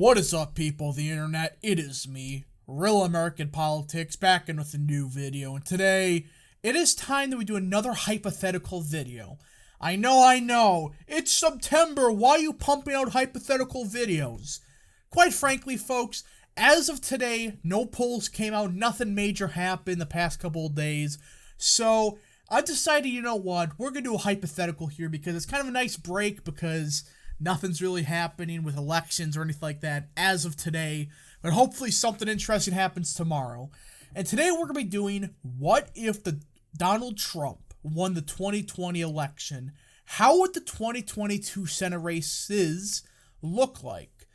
What is up, people of the internet? It is me, Real American Politics, back in with a new video, and today, it is time that we do another hypothetical video. I know, it's September, why are you pumping out hypothetical videos? Quite frankly, folks, as of today, no polls came out, nothing major happened the past couple of days, so I decided, you know what, we're going to do a hypothetical here because it's kind of a nice break because nothing's really happening with elections or anything like that as of today, but hopefully something interesting happens tomorrow. And today we're going to be doing, what if Donald Trump won the 2020 election? How would the 2022 Senate races look like?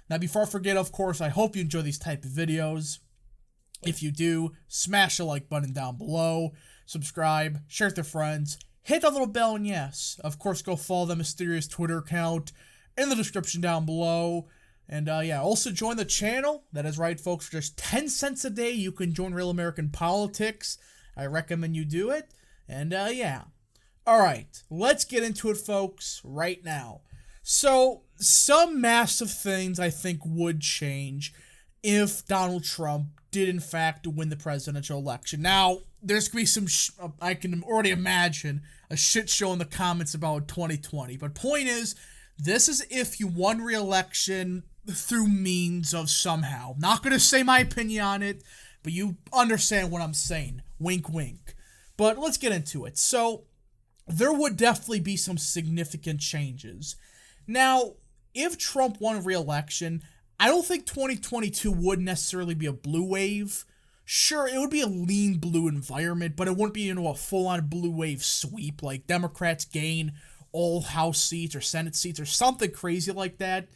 Now, before I forget, of course, I hope you enjoy these type of videos. If you do, smash the like button down below, subscribe, share with your friends, hit that little bell, and yes, of course, go follow the mysterious Twitter account in the description down below. And yeah, also join the channel. That is right, folks. For just 10 cents a day, you can join Real American Politics. I recommend you do it. And yeah. Alright, let's get into it, folks, right now. So, some massive things I think would change if Donald Trump did in fact win the presidential election. Now, there's going to be some, I can already imagine, a shit show in the comments about 2020. But point is, this is if you won re-election through means of somehow. Not going to say my opinion on it, but you understand what I'm saying. Wink, wink. But let's get into it. So, there would definitely be some significant changes. Now, if Trump won re-election, I don't think 2022 would necessarily be a blue wave. Sure, it would be a lean blue environment, but it wouldn't be, a full-on blue wave sweep, like Democrats gain all House seats or Senate seats or something crazy like that.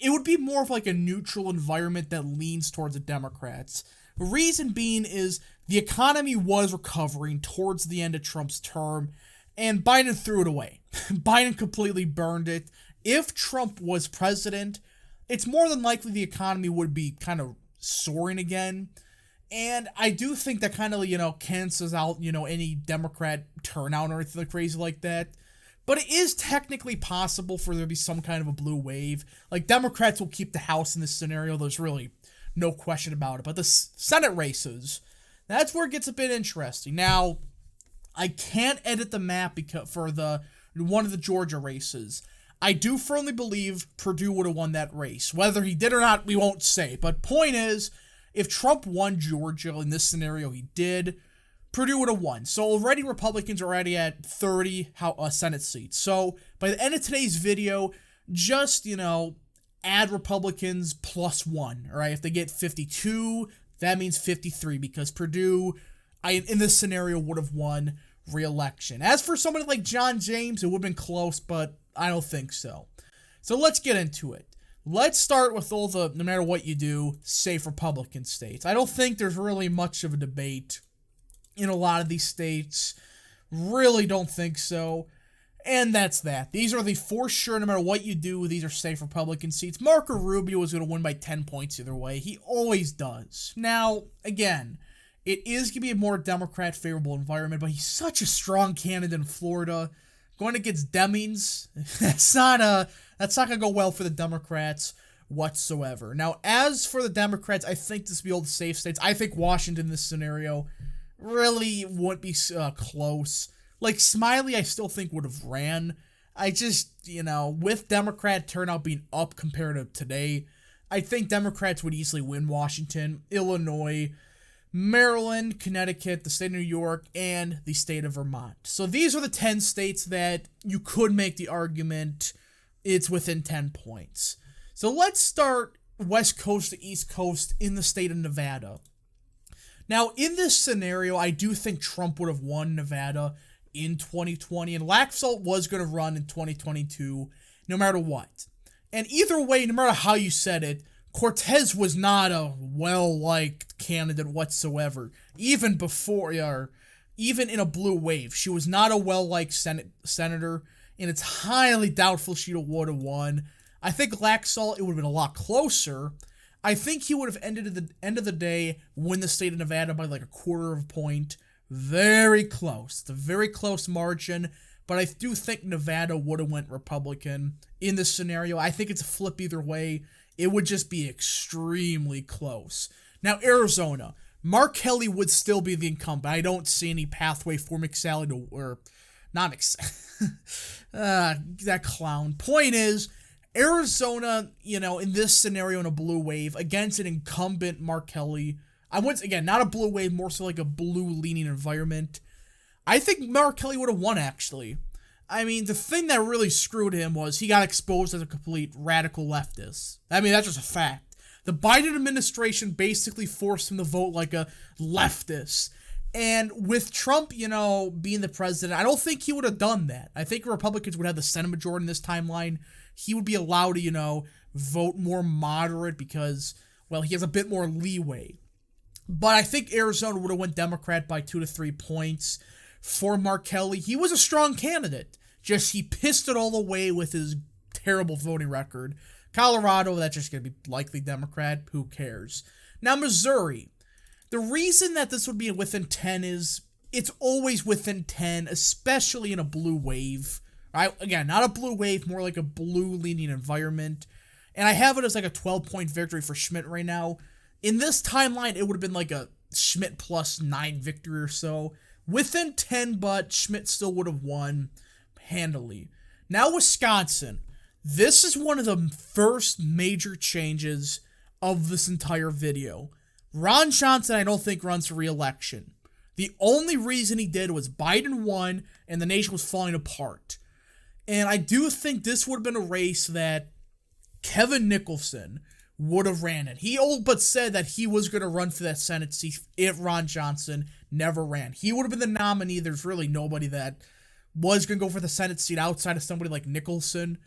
It would be more of like a neutral environment that leans towards the Democrats. The reason being is the economy was recovering towards the end of Trump's term, and Biden threw it away. Biden completely burned it. If Trump was president, it's more than likely the economy would be kind of soaring again. And I do think that kind of, cancels out, any Democrat turnout or anything crazy like that. But it is technically possible for there to be some kind of a blue wave. Like, Democrats will keep the House in this scenario. There's really no question about it. But the Senate races, that's where it gets a bit interesting. Now, I can't edit the map for one of the Georgia races. I do firmly believe Perdue would have won that race. Whether he did or not, we won't say. But point is, if Trump won Georgia in this scenario, he did, Perdue would have won. So already Republicans are already at 30 Senate seats. So by the end of today's video, just, add Republicans plus one, all right? If they get 52, that means 53 because Perdue, in this scenario, would have won re-election. As for somebody like John James, it would have been close, but I don't think so. So let's get into it. Let's start with all the, no matter what you do, safe Republican states. I don't think there's really much of a debate in a lot of these states. Really don't think so. And that's that. These are the for sure, no matter what you do, these are safe Republican seats. Marco Rubio is going to win by 10 points either way. He always does. Now, again, it is going to be a more Democrat-favorable environment, but he's such a strong candidate in Florida. Going against Demings, that's not going to go well for the Democrats whatsoever. Now, as for the Democrats, I think this will be all the safe states. I think Washington in this scenario really wouldn't be close. Like, Smiley, I still think would have ran. I just, with Democrat turnout being up compared to today, I think Democrats would easily win Washington, Illinois, Maryland, Connecticut, the state of New York, and the state of Vermont. So these are the 10 states that you could make the argument it's within 10 points. So let's start West Coast to East Coast in the state of Nevada. Now, in this scenario, I do think Trump would have won Nevada in 2020, and Laxalt was going to run in 2022 no matter what. And either way, no matter how you said it, Cortez was not a well-liked candidate whatsoever, even before, or even in a blue wave. She was not a well-liked senator, and it's highly doubtful she would have won. I think Laxalt, it would have been a lot closer. I think he would have ended at the end of the day win the state of Nevada by like a quarter of a point. Very close. It's a very close margin, but I do think Nevada would have went Republican in this scenario. I think it's a flip either way. it would just be extremely close. Now, Arizona, Mark Kelly would still be the incumbent. I don't see any pathway for McSally to, or not that clown. Point is, Arizona, in this scenario in a blue wave against an incumbent Mark Kelly, again, not a blue wave, more so like a blue-leaning environment. I think Mark Kelly would have won, actually. I mean, the thing that really screwed him was he got exposed as a complete radical leftist. I mean, that's just a fact. The Biden administration basically forced him to vote like a leftist. And with Trump, being the president, I don't think he would have done that. I think Republicans would have the Senate majority in this timeline. He would be allowed to, vote more moderate because, well, he has a bit more leeway. But I think Arizona would have went Democrat by 2 to 3 points for Mark Kelly. He was a strong candidate. Just he pissed it all away with his terrible voting record. Colorado, that's just going to be likely Democrat. Who cares? Now, Missouri. The reason that this would be within 10 is it's always within 10, especially in a blue wave. Right? Again, not a blue wave, more like a blue-leaning environment. And I have it as like a 12-point victory for Schmidt right now. In this timeline, it would have been like a Schmidt plus 9 victory or so. Within 10, but Schmidt still would have won handily. Now, Wisconsin. This is one of the first major changes of this entire video. Ron Johnson, I don't think, runs for re-election. The only reason he did was Biden won and the nation was falling apart. And I do think this would have been a race that Kevin Nicholson would have ran in. He all but said that he was going to run for that Senate seat if Ron Johnson never ran. He would have been the nominee. There's really nobody that was going to go for the Senate seat outside of somebody like Nicholson.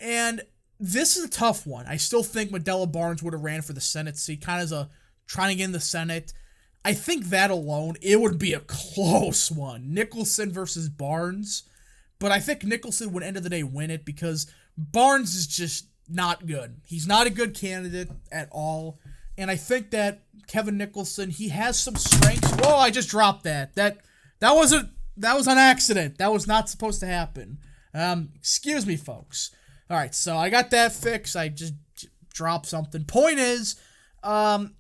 And this is a tough one. I still think Medela Barnes would have ran for the Senate seat, kind of as a trying to get in the Senate. I think that alone, it would be a close one. Nicholson versus Barnes. But I think Nicholson would, end of the day, win it because Barnes is just not good. He's not a good candidate at all. And I think that Kevin Nicholson, he has some strengths. Whoa, I just dropped that. That was an accident. That was not supposed to happen. Excuse me, folks. All right, so I got that fixed. I just dropped something. Point is,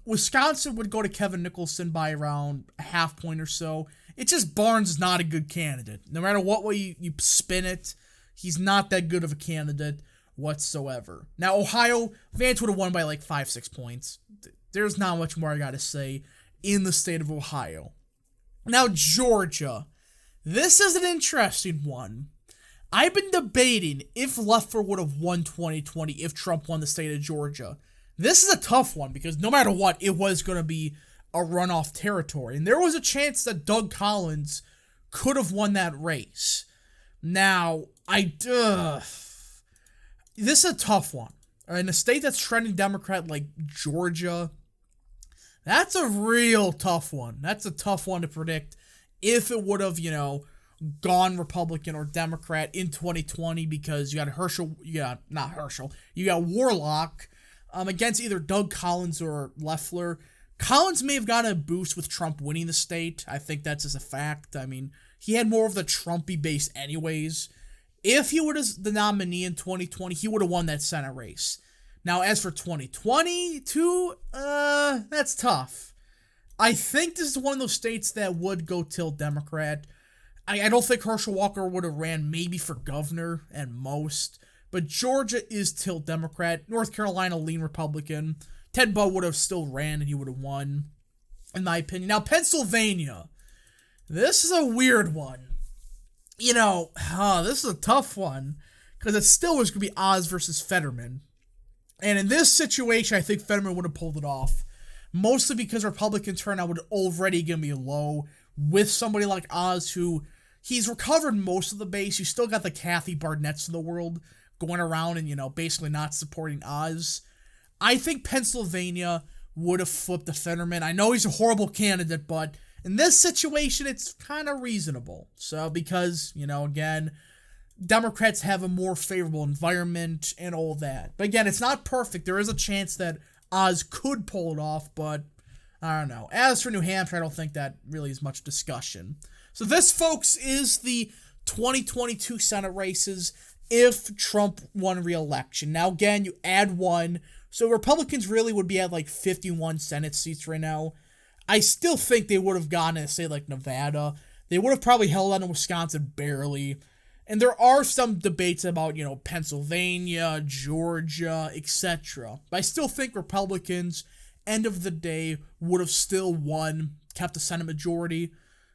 Wisconsin would go to Kevin Nicholson by around a half point or so. It's just Barnes is not a good candidate. No matter what way you spin it, he's not that good of a candidate whatsoever. Now, Ohio, Vance would have won by like 5-6 points. There's not much more I got to say in the state of Ohio. Now, Georgia. This is an interesting one. I've been debating if Leffler would have won 2020 if Trump won the state of Georgia. This is a tough one because no matter what, it was going to be a runoff territory. And there was a chance that Doug Collins could have won that race. Now, this is a tough one. In a state that's trending Democrat like Georgia, that's a real tough one. That's a tough one to predict if it would have, gone Republican or Democrat in 2020 because you got Warlock against either Doug Collins or Leffler. Collins may have gotten a boost with Trump winning the state. I think that's just a fact. I mean, he had more of the Trumpy base anyways. If he would have the nominee in 2020, he would have won that Senate race. Now, as for 2022, that's tough. I think this is one of those states that would go till Democrat. I don't think Herschel Walker would have ran maybe for governor at most, but Georgia is till Democrat. North Carolina, lean Republican. Ted Budd would have still ran and he would have won, in my opinion. Now, Pennsylvania. This is a weird one. This is a tough one because it still was going to be Oz versus Fetterman. And in this situation, I think Fetterman would have pulled it off, mostly because Republican turnout would already going to be low with somebody like Oz who he's recovered most of the base. You still got the Kathy Barnetts of the world going around and, basically not supporting Oz. I think Pennsylvania would have flipped to Fetterman. I know he's a horrible candidate, but in this situation, it's kind of reasonable. So, because, again, Democrats have a more favorable environment and all that. But again, it's not perfect. There is a chance that Oz could pull it off, but I don't know. As for New Hampshire, I don't think that really is much discussion. So this, folks, is the 2022 Senate races if Trump won re-election. Now, again, you add one, So Republicans really would be at like 51 Senate seats right now. I still think they would have gone to, say, like Nevada. They would have probably held on to Wisconsin barely. And there are some debates about, Pennsylvania, Georgia, etc. But I still think Republicans, end of the day, would have still won, kept the Senate majority.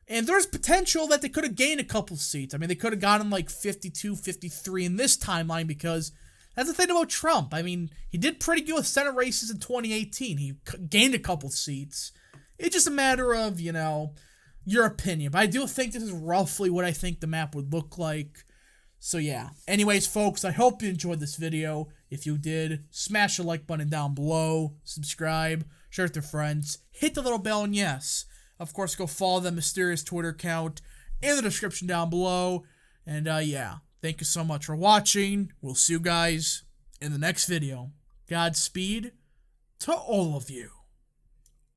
And there's potential that they could have gained a couple seats. I mean, they could have gotten like 52, 53 in this timeline because that's the thing about Trump. I mean, he did pretty good with Senate races in 2018. He gained a couple seats. It's just a matter of, your opinion. But I do think this is roughly what I think the map would look like. So yeah. Anyways, folks, I hope you enjoyed this video. If you did, smash the like button down below, subscribe, share with your friends, hit the little bell, and yes, of course, go follow the mysterious Twitter account in the description down below. And yeah, thank you so much for watching. We'll see you guys in the next video. Godspeed to all of you.